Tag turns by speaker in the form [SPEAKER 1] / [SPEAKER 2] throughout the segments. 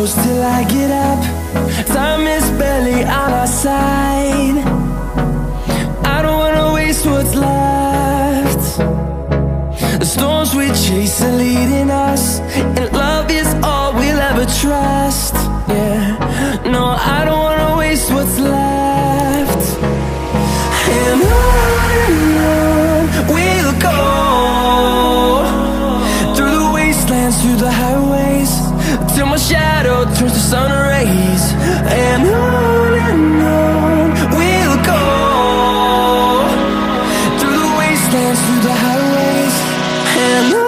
[SPEAKER 1] close till I get up. Time is barely on our side. I don't wanna waste what's left. The storms we chase are leading us, and love is all we'll ever trust. Yeah, no, I don't wanna waste what's left. And on we'll go, through the wastelands, through the highways, till my shadow turns to sun rays. And on we'll go, through the wastelands, through the highways, and on.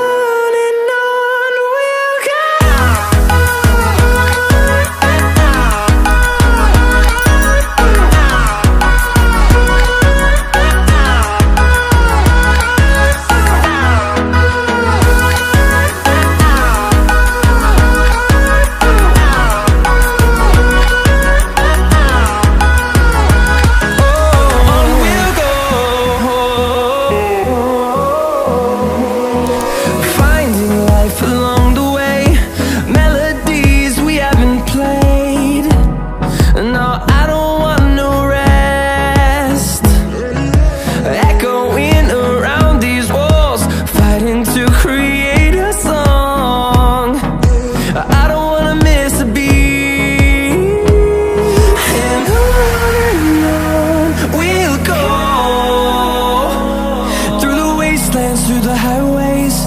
[SPEAKER 1] Through the highways,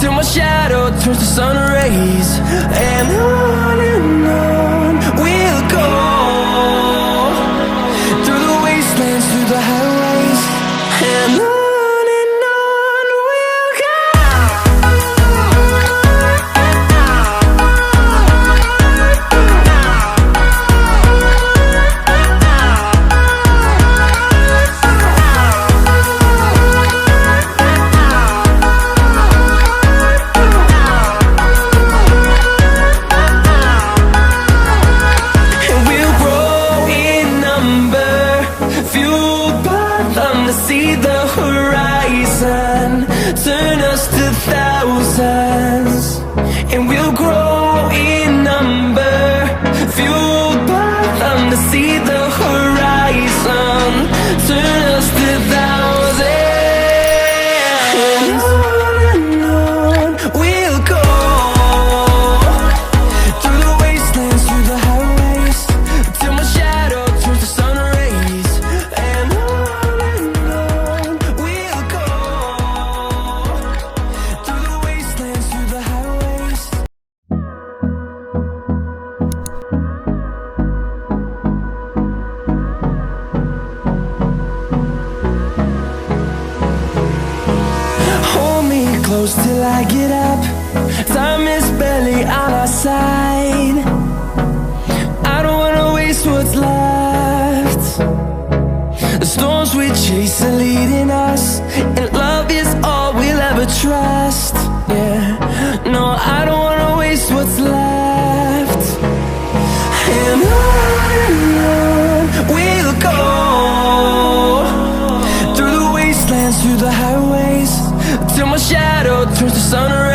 [SPEAKER 1] till my shadow turns to sun rays. And on we'll go, through the wastelands, through the highways, and on. See the horizon turn us to thousands, and we'll grow in number, fueled by them. To see the horizon turn us to thousands, and on we'll go, through the wastelands, through the highways, till my shadow turns to sun rays. And close till I get up. Time is barely on our side. I don't wanna waste what's left. The storms we chase are leading us, and love is all we'll ever trust. Yeah, no, I don't wanna waste what's left. And on we'll go, through the wastelands, through the highways, till my shadow turns to sun rays.